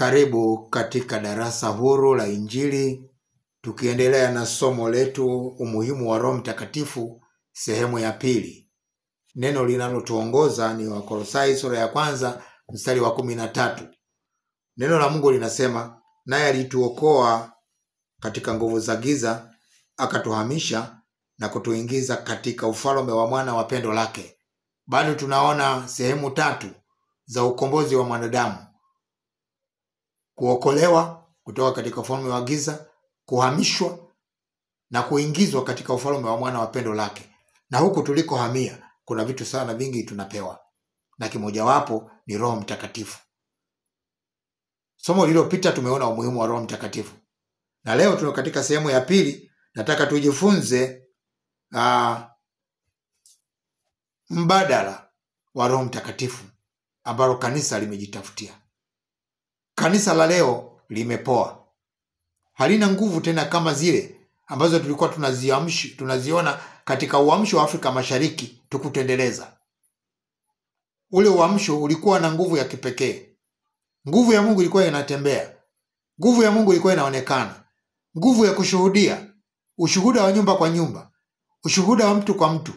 Karibu katika darasa huru la Injili, tukiendelea na somo letu umuhimu wa Roho Mtakatifu sehemu ya pili. Neno linalotuongoza ni Wakolosai sura ya 1 mstari wa 13. Neno la Mungu linasema, naye alituokoa katika nguvu za giza, akatuhamisha na kutuingiza katika ufalme wa mwana wa pendo lake. Bado tunaona sehemu 3 za ukombozi wa mwanadamu: kuokolewa kutoka katika ufalme wa giza, kuhamishwa na kuingizwa katika ufalme wa mwana wa pendo lake. Na huku tulikohamia kuna vitu sana vingi tunapewa, na kimojawapo ni Roho Mtakatifu. Somo lililopita tumeona umuhimu wa Roho Mtakatifu, na leo tuna katika sehemu ya pili. Nataka tujifunze mbadala wa Roho Mtakatifu ambalo kanisa limejitafutia. Kanisa la leo limepoa, halina nguvu tena kama zile ambazo tulikuwa tunaziona katika uamsho wa Afrika Mashariki tukutendeleza. Ule uamsho ulikuwa na nguvu ya kipekee. Nguvu ya Mungu ilikuwa inatembea, nguvu ya Mungu ilikuwa inaonekana, nguvu ya kushuhudia, ushuhuda wa nyumba kwa nyumba, ushuhuda wa mtu kwa mtu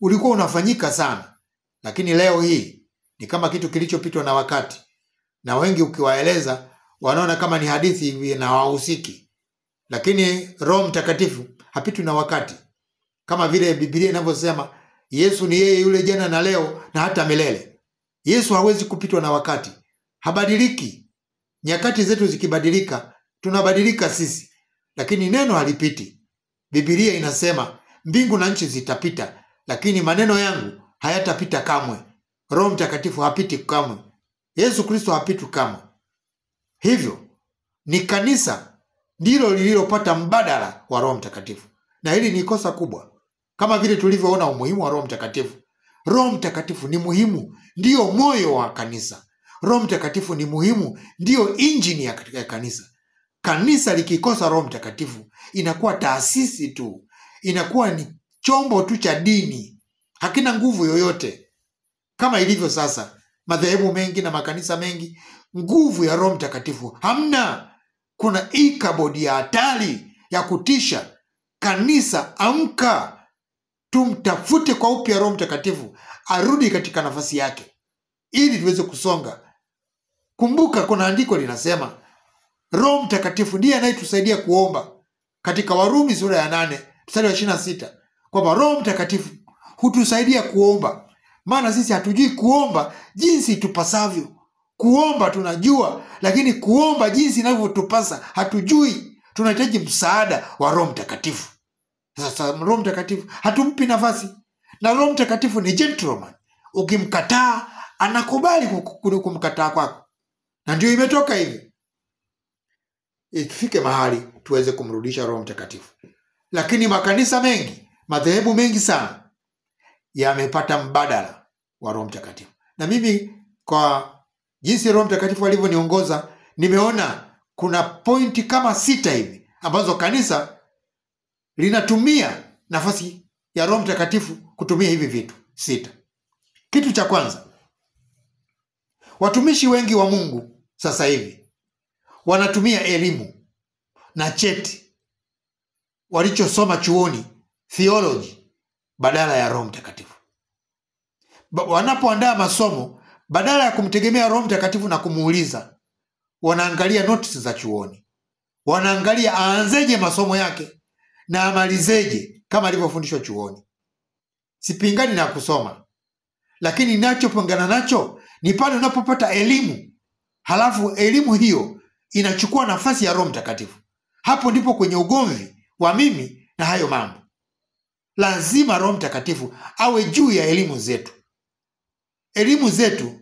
ulikuwa unafanyika sana. Lakini leo hii ni kama kitu kilichopitwa na wakati, na wengi ukiwaeleza wanaona kama ni hadithi hivi na hawahusiki. Lakini Roho Mtakatifu hapitwi na wakati, kama vile Biblia inavyosema Yesu ni yeye yule jana na leo na hata milele. Yesu hawezi kupitwa na wakati, habadiliki. Nyakati zetu zikibadilika, tunabadilika sisi, lakini neno halipiti. Biblia inasema mbingu na nchi zitapita, lakini maneno yangu hayatapita kamwe. Roho Mtakatifu hapiti kamwe. Yesu Kristo hapitwi kamwe. Hivyo ni kanisa ndilo lililopata mbadala wa Roho Mtakatifu, na hili ni kosa kubwa. Kama vile tulivyoona umuhimu wa Roho Mtakatifu, Roho Mtakatifu ni muhimu, ndiyo moyo wa kanisa. Roho Mtakatifu ni muhimu, ndiyo injini ya kanisa. Kanisa likikosa Roho Mtakatifu inakuwa taasisi tu, inakuwa ni chombo tu cha dini, hakina nguvu yoyote. Kama ilivyo sasa madhehebu mengi na makanisa mengi, nguvu ya Roho Mtakatifu hamna. Kuna ikabodi ya hatari ya kutisha. Kanisa, amka, tumtafute kwa upya Roho Mtakatifu arudi katika nafasi yake ili tuweze kusonga. Kumbuka kuna andiko linasema Roho Mtakatifu ndiye anayetusaidia kuomba, katika Warumi sura ya 8 mstari wa 26, kwamba Roho Mtakatifu hutusaidia kuomba. Maana sisi hatujui kuomba jinsi tupasavyo. Kuomba tunajua, lakini kuomba jinsi inavyotupasa hatujui. Tunahitaji msaada wa Roho Mtakatifu. Sasa Roho Mtakatifu hatumpi nafasi, na Roho Mtakatifu ni gentleman. Ukimkataa anakubali kumkataa kwako, na ndio imetoka hivi. Ifike mahali tuweze kumrudisha Roho Mtakatifu. Lakini makanisa mengi, madhehebu mengi sana yamepata mbadala wa Roho Mtakatifu. Na mimi kwa jinsi Roho Mtakatifu alivyoniongoza, nimeona kuna pointi kama 6 hivi ambazo kanisa linatumia nafasi ya Roho Mtakatifu kutumia hivi vitu 6. Kitu cha kwanza, watumishi wengi wa Mungu sasa hivi wanatumia elimu na cheti walichosoma chuoni, theology, badala ya Roho Mtakatifu. Wanapoandaa masomo, badala ya kumtegemea Roho Mtakatifu na kumuuliza, wanaangalia notes za chuoni, wanaangalia aanzeje masomo yake na amalizeje kama alivyofundishwa chuoni. Sipingani na kusoma, lakini ninachopingana nacho ni pale unapopata elimu halafu elimu hiyo inachukua nafasi ya Roho Mtakatifu. Hapo ndipo kwenye ugomvi wa mimi na hayo mambo. Lazima Roho Mtakatifu awe juu ya elimu zetu. Elimu zetu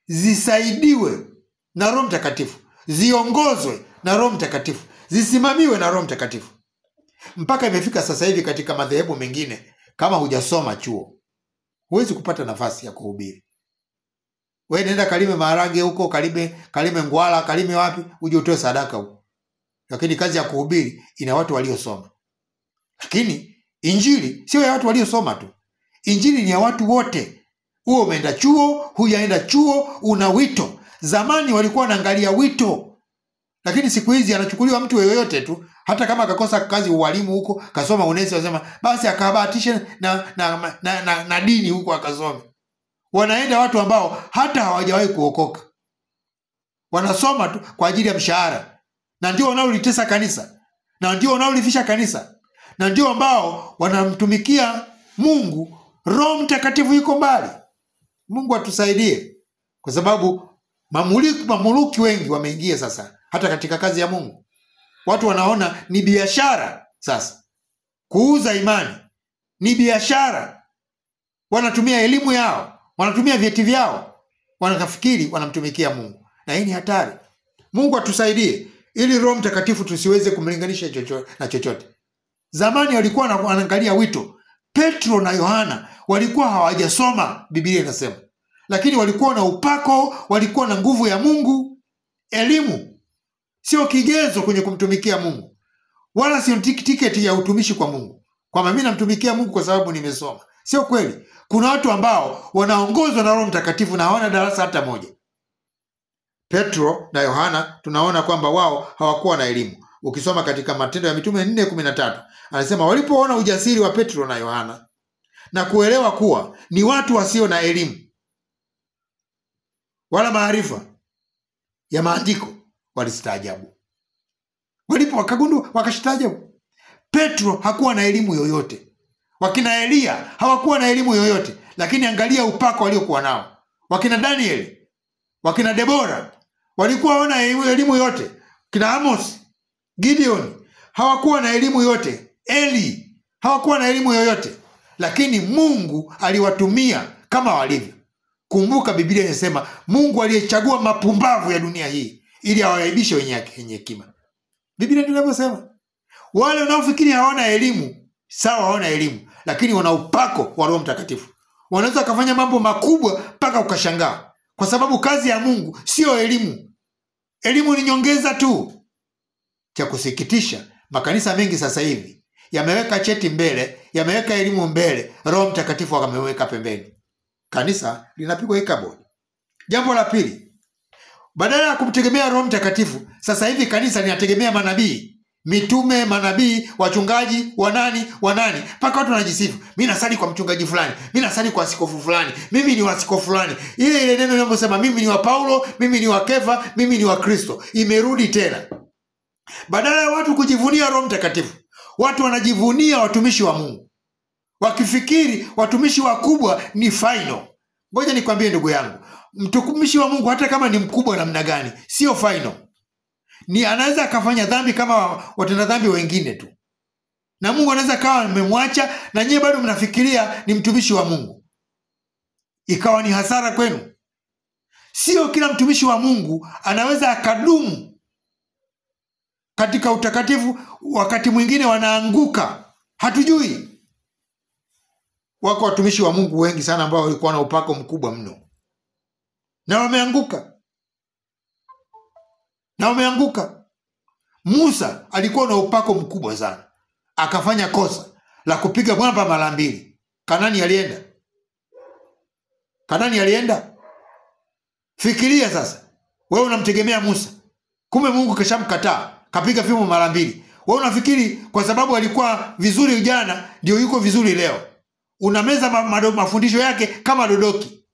zisaidiwe na Roho Mtakatifu, ziongozwe na Roho Mtakatifu, zisimamiwe na Roho Mtakatifu. Mpaka imefika sasa hivi katika madhehebu mengine, kama hujasoma chuo huwezi kupata nafasi ya kuhubiri. Wewe nenda kalime maharage huko, kalime ngwala, kalime wapi, uje utoe sadaka huko. Lakini kazi ya kuhubiri ina watu waliosoma. Lakini injili sio ya watu waliosoma tu. Injili ni ya watu wote. Uwe umeenda chuo, hujaenda chuo, una wito. Zamani walikuwa wanaangalia wito, lakini siku hizi anachukuliwa mtu yoyote tu, hata kama akakosa kazi ualimu huko, kasoma unesi, wasema basi akabahatisha na dini huko akasome. Wanaenda watu ambao hata hawajawahi kuokoka. Wanasoma tu kwa ajili ya mshahara, na ndio wanaolitesa kanisa, na ndio wanaolifisha kanisa, na ndio ambao wanamtumikia Mungu. Roho Mtakatifu yuko mbali. Mungu atusaidie, kwa sababu mamuluki wengi wameingia sasa hata katika kazi ya Mungu. Watu wanaona ni biashara sasa. Kuuza imani ni biashara. Wanatumia elimu yao, wanatumia vyeti vyao, wanafikiri wanamtumikia Mungu, na hii ni hatari. Mungu atusaidie ili Roho Mtakatifu tusiweze kumlinganisha na chochote. Zamani walikuwa wanaangalia wito. Petro na Yohana walikuwa hawajasoma, Biblia inasema, lakini walikuwa na upako, walikuwa na nguvu ya Mungu. Elimu sio kigezo kwenye kumtumikia Mungu, wala sio tiketi ya utumishi kwa Mungu, kwamba mimi namtumikia Mungu kwa sababu nimesoma. Sio kweli. Kuna watu ambao wanaongozwa na Roho Mtakatifu na hawana darasa hata moja. Petro na Yohana tunaona kwamba wao hawakuwa na elimu. Ukisoma katika Matendo ya Mitume 4:13 anasema walipoona ujasiri wa Petro na Yohana na kuelewa kuwa ni watu wasio na elimu wala maarifa ya maandiko, walistaajabu. Wakagundua, wakastaajabu. Petro hakuwa na elimu yoyote. Wakina Elia hawakuwa na elimu yoyote, lakini angalia upako waliokuwa nao. Wakina Danieli, wakina Debora walikuwa wana elimu yote. Kina Amos, Gideon hawakuwa na elimu yote. Eli hawakuwa na elimu yoyote, lakini Mungu aliwatumia kama walivyo. Kumbuka Biblia inasema Mungu aliyechagua mapumbavu ya dunia hii ili awaibishe wenye hekima. Biblia ndio inavyosema. Wale wanaofikiri hawana elimu, sawa, hawana elimu, lakini wana upako wa Roho Mtakatifu. Wanaweza kufanya mambo makubwa mpaka ukashangaa, kwa sababu kazi ya Mungu sio elimu. Elimu ni nyongeza tu. Cha kusikitisha, makanisa mengi sasa hivi yameweka cheti mbele, yameweka elimu mbele, Roho Mtakatifu akameweka pembeni. Kanisa linapigwa ikabodi. Jambo la pili, badala ya kumtegemea Roho Mtakatifu, sasa hivi kanisa linategemea manabii, mitume, manabii, wachungaji, wanani, mpaka watu wanajisifu. Mimi nasali kwa mchungaji fulani, mimi nasali kwa askofu fulani, mimi ni wa askofu fulani. Ile neno linalosema mimi ni wa Paulo, mimi ni wa Kefa, mimi ni wa Kristo, imerudi tena. Badala ya watu kujivunia Roho Mtakatifu, watu wanajivunia watumishi wa Mungu, wakifikiri watumishi wakubwa ni final. Ngoja nikwambie ndugu yangu, mtumishi wa Mungu hata kama ni mkubwa namna gani, sio final. Ni anaweza akafanya dhambi kama watenda dhambi wengine tu, na Mungu anaweza kawa amemwacha na nyie bado mnafikiria ni mtumishi wa Mungu, ikawa ni hasara kwenu. Sio kila mtumishi wa Mungu anaweza akadumu katika utakatifu. Wakati mwingine wanaanguka, hatujui. Wako watumishi wa Mungu wengi sana ambao walikuwa na upako mkubwa mno na wameanguka. Musa alikuwa na upako mkubwa sana, akafanya kosa la kupiga mwamba mara 2. Kanani alienda. Fikiria sasa, wewe unamtegemea Musa, kumbe Mungu kashamkataa, kapiga fimbo mara 2. Wewe unafikiri kwa sababu alikuwa vizuri jana ndio yuko vizuri leo. Unameza mafundisho yake kama dodoki.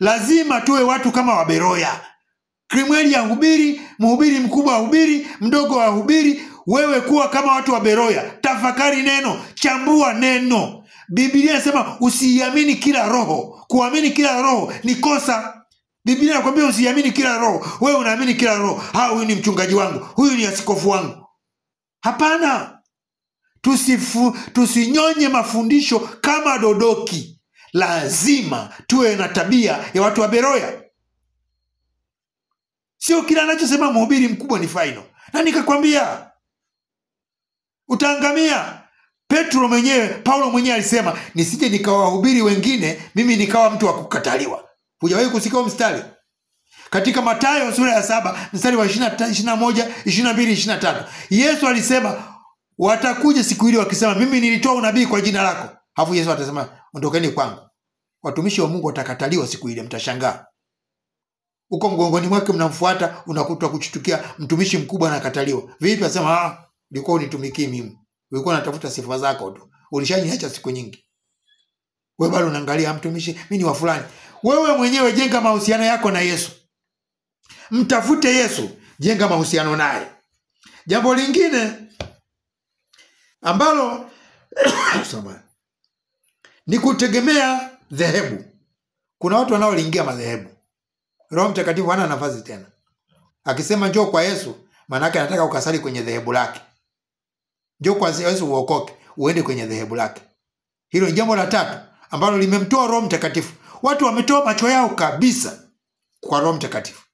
Lazima tuwe watu kama Waberoya. Krimweli ya hubiri, mhubiri mkubwa hubiri, mdogo wa hubiri. Wewe kuwa kama watu wa Beroya. Tafakari neno, chambua neno. Biblia inasema usiamini kila roho. Kuamini kila roho ni kosa. Biblia inakwambia usiamini kila roho. Wewe unaamini kila roho. Huyu ni mchungaji wangu, huyu ni askofu wangu. Hapana. Tusinyonye mafundisho kama dodoki. Lazima tuwe na tabia ya watu wa Beroya. Sio kila anachosema mhubiri mkubwa ni final. Na nikakwambia utaangamia. Paulo mwenyewe alisema nisije nikawahubiri wengine, mimi nikawa mtu wa kukataliwa. Hujawahi kusikia mstari katika Mathayo sura ya 7 mstari wa 21, 22, 23. Yesu alisema watakuja siku ile wakisema mimi nilitoa unabii kwa jina lako. Hapo Yesu atasema ondokeni kwangu. Watumishi wa Mungu watakataliwa siku ile, mtashangaa. Uko mgongoni mwake mnamfuata, unakuta kuchutukia mtumishi mkubwa anakataliwa. Vipi asema ulikuwa unitumikii mimi. Ulikuwa unatafuta sifa zako tu. Ulishaniacha siku nyingi. Wewe bado unaangalia mtumishi, mimi ni wa fulani. Wewe mwenyewe jenga mahusiano yako na Yesu. Mtafute Yesu, jenga mahusiano naye. Jambo lingine ambalo ni kutegemea dhehebu. Kuna watu wanaoingia madhehebu. Roho Mtakatifu hana nafasi tena. Akisema njoo kwa Yesu, maana yake anataka ukasali kwenye dhehebu lake. Njoo kwa Yesu uokoke, uende kwenye dhehebu lake. Hilo ni jambo la tatu ambalo limemtoa Roho Mtakatifu. Watu wametoa macho yao kabisa kwa Roho Mtakatifu.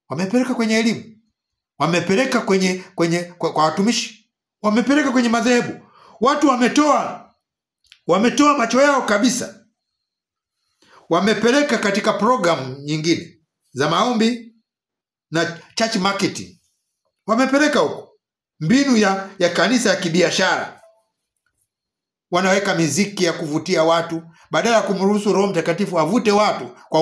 Wamepeleka kwenye elimu. Wamepeleka kwa watumishi. Wamepeleka kwenye madhehebu. Watu wametoa macho yao kabisa. Wamepeleka katika programu nyingine za maombi na church marketing. Wamepeleka huko mbinu ya kanisa ya kibiashara. Wanaweka miziki ya kuvutia watu badala ya kumruhusu Roho Mtakatifu avute watu kwa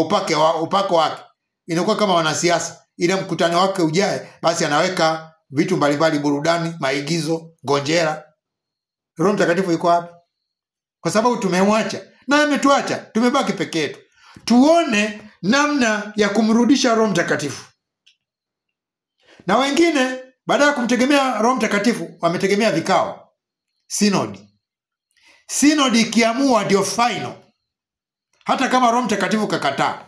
upako wake. Inakuwa kama wanasiasa, ile mkutano wake ujae basi anaweka vitu mbalimbali, burudani, maigizo, gonjera. Roho Mtakatifu yuko wapi? Kwa sababu tumemwacha na ametuacha, tumebaki peke yetu. Tuone namna ya kumrudisha Roho Mtakatifu. Na wengine baada ya kumtegemea Roho Mtakatifu wametegemea vikao, synod. Synod ikiamua ndio final. Hata kama Roho Mtakatifu kakataa,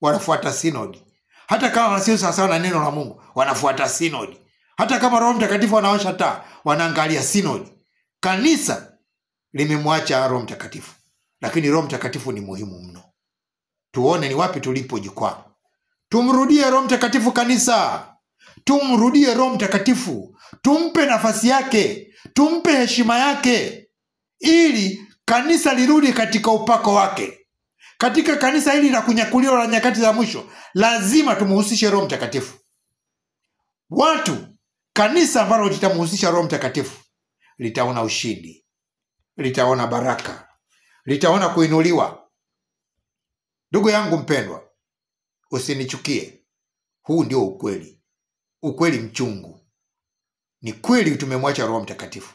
wanafuata synod. Hata kama wasio sawa na neno la Mungu, wanafuata synod. Hata kama Roho Mtakatifu anawasha taa, wanaangalia synod. Kanisa limemwacha Roho Mtakatifu. Lakini Roho Mtakatifu ni muhimu mno. Tuone ni wapi tulipojikwaa. Tumrudie Roho Mtakatifu kanisa. Tumrudie Roho Mtakatifu. Tumpe nafasi yake. Tumpe heshima yake. Ili kanisa lirudi katika upako wake. Katika kanisa hili la kunyakuliwa la nyakati za mwisho, lazima tumuhusishe Roho Mtakatifu. Kanisa ambalo litamuhusisha Roho Mtakatifu litaona ushindi, litaona baraka, litaona kuinuliwa. Ndugu yangu mpendwa, usinichukie. Huu ndio ukweli. Ukweli mchungu. Ni kweli tumemwacha Roho Mtakatifu.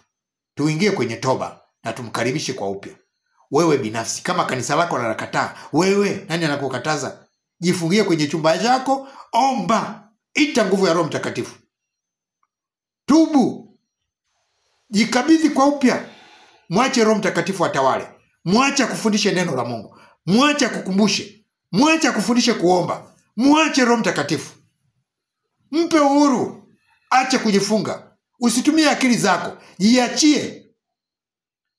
Tuingie kwenye toba na tumkaribishe kwa upya. Wewe binafsi, kama kanisa lako linakataa, wewe nani anakukataza? Jifungie kwenye chumba chako, omba, ita nguvu ya Roho Mtakatifu. Tubu. Jikabidhi kwa upya. Mwache Roho Mtakatifu atawale. Mwache kufundisha neno la Mungu. Mwache kukumbushe. Mwache kufundisha kuomba. Mwache Roho Mtakatifu. Mpe uhuru. Acha kujifunga. Usitumie akili zako. Jiachie.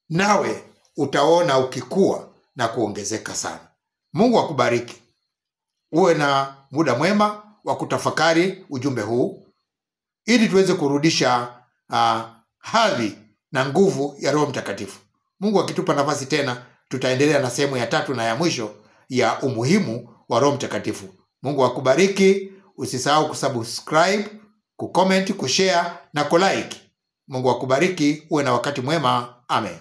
Nawe utaona ukikua na kuongezeka sana. Mungu akubariki. Uwe na muda mwema wa kutafakari ujumbe huu, ili tuweze kurudisha hadhi na nguvu ya Roho Mtakatifu. Mungu akitupa nafasi tena, tutaendelea na sehemu ya 3 na ya mwisho ya umuhimu wa Roho Mtakatifu. Mungu akubariki. Usisahau kusubscribe, kucomment, kushare na kulike. Mungu akubariki. Uwe na wakati mwema. Amen.